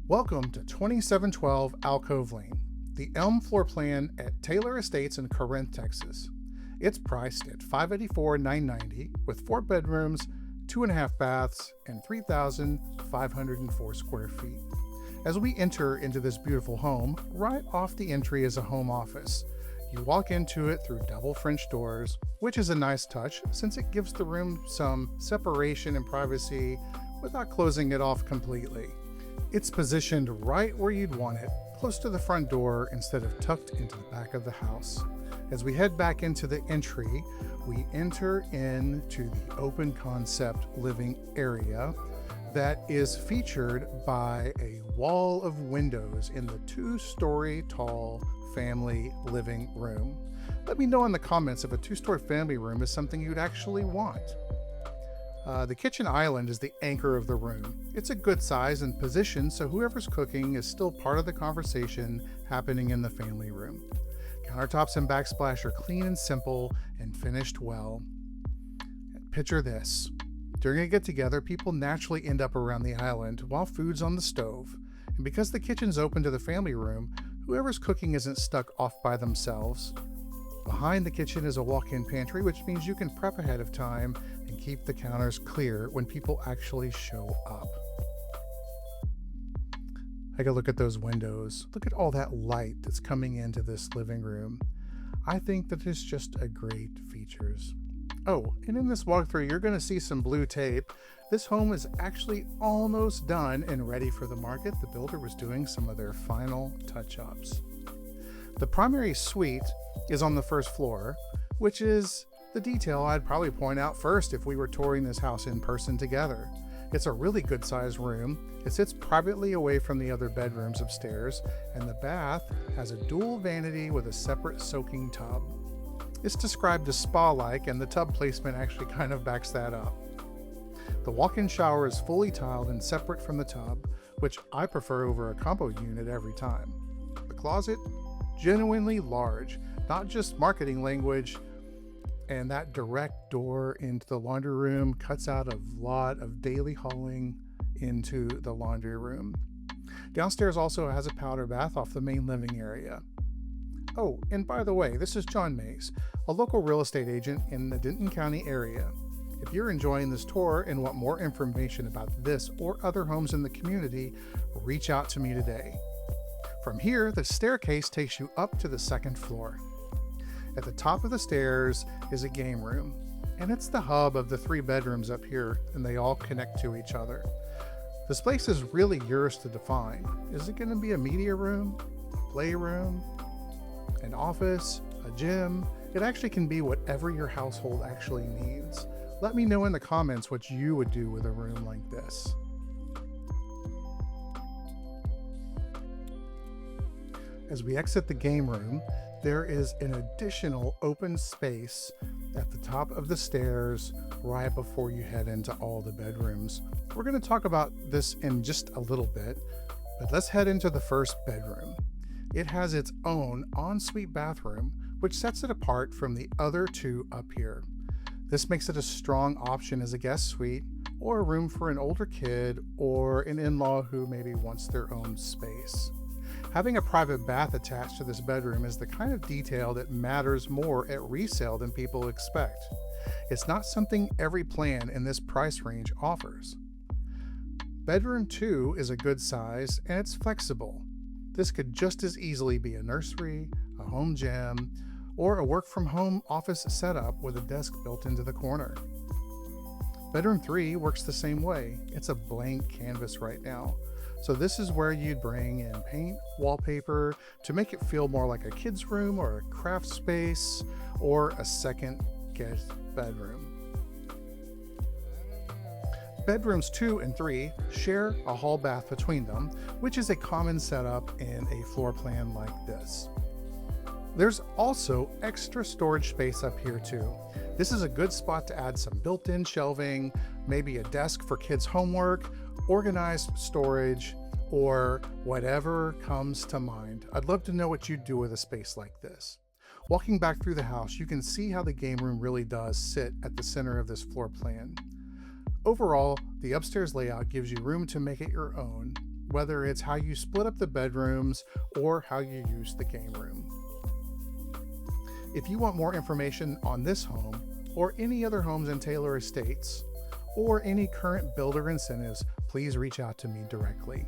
Welcome to 2712 Alcove Lane, the Elm floor plan at Taylor Estates in Corinth, Texas. It's priced at $584,990 with 4 bedrooms, 2.5 baths, and 3,504 square feet. As we enter into this beautiful home, right off the entry is a home office. You walk into it through double French doors, which is a nice touch since it gives the room some separation and privacy without closing it off completely. It's positioned right where you'd want it, close to the front door instead of tucked into the back of the house. As we head back into the entry, we enter into the open concept living area that is featured by a wall of windows in the 2-story tall family living room. Let me know in the comments if a 2-story family room is something you'd actually want. The kitchen island is the anchor of the room. It's a good size and position, so whoever's cooking is still part of the conversation happening in the family room. Countertops and backsplash are clean and simple and finished well. Picture this. During a get-together, people naturally end up around the island while food's on the stove. And because the kitchen's open to the family room, whoever's cooking isn't stuck off by themselves. Behind the kitchen is a walk-in pantry, which means you can prep ahead of time and keep the counters clear when people actually show up. Take a look at those windows. Look at all that light that's coming into this living room. I think that it's just a great features. Oh, and in this walkthrough, you're going to see some blue tape. This home is actually almost done and ready for the market. The builder was doing some of their final touch-ups. The primary suite is on the first floor, which is the detail I'd probably point out first if we were touring this house in person together. It's a really good sized room. It sits privately away from the other bedrooms upstairs, and the bath has a dual vanity with a separate soaking tub. It's described as spa-like, and the tub placement actually kind of backs that up. The walk-in shower is fully tiled and separate from the tub, which I prefer over a combo unit every time. The closet, genuinely large, not just marketing language, and that direct door into the laundry room cuts out a lot of daily hauling into the laundry room. Downstairs also has a powder bath off the main living area. Oh, and by the way, this is John Mays, a local real estate agent in the Denton County area. If you're enjoying this tour and want more information about this or other homes in the community, reach out to me today. From here, the staircase takes you up to the second floor. At the top of the stairs is a game room, and it's the hub of the 3 bedrooms up here, and they all connect to each other. This place is really yours to define. Is it going to be a media room, a playroom, an office, a gym? It actually can be whatever your household actually needs. Let me know in the comments what you would do with a room like this. As we exit the game room, there is an additional open space at the top of the stairs right before you head into all the bedrooms. We're going to talk about this in just a little bit, but let's head into the first bedroom. It has its own ensuite bathroom, which sets it apart from the other 2 up here. This makes it a strong option as a guest suite or a room for an older kid or an in-law who maybe wants their own space. Having a private bath attached to this bedroom is the kind of detail that matters more at resale than people expect. It's not something every plan in this price range offers. Bedroom 2 is a good size and it's flexible. This could just as easily be a nursery, a home gym, or a work from home office setup with a desk built into the corner. Bedroom 3 works the same way. It's a blank canvas right now. So this is where you'd bring in paint, wallpaper to make it feel more like a kid's room or a craft space or a second guest bedroom. Bedrooms 2 and 3 share a hall bath between them, which is a common setup in a floor plan like this. There's also extra storage space up here too. This is a good spot to add some built-in shelving, maybe a desk for kids' homework, organized storage, or whatever comes to mind. I'd love to know what you'd do with a space like this. Walking back through the house, you can see how the game room really does sit at the center of this floor plan. Overall, the upstairs layout gives you room to make it your own, whether it's how you split up the bedrooms or how you use the game room. If you want more information on this home or any other homes in Taylor Estates, or any current builder incentives, please reach out to me directly.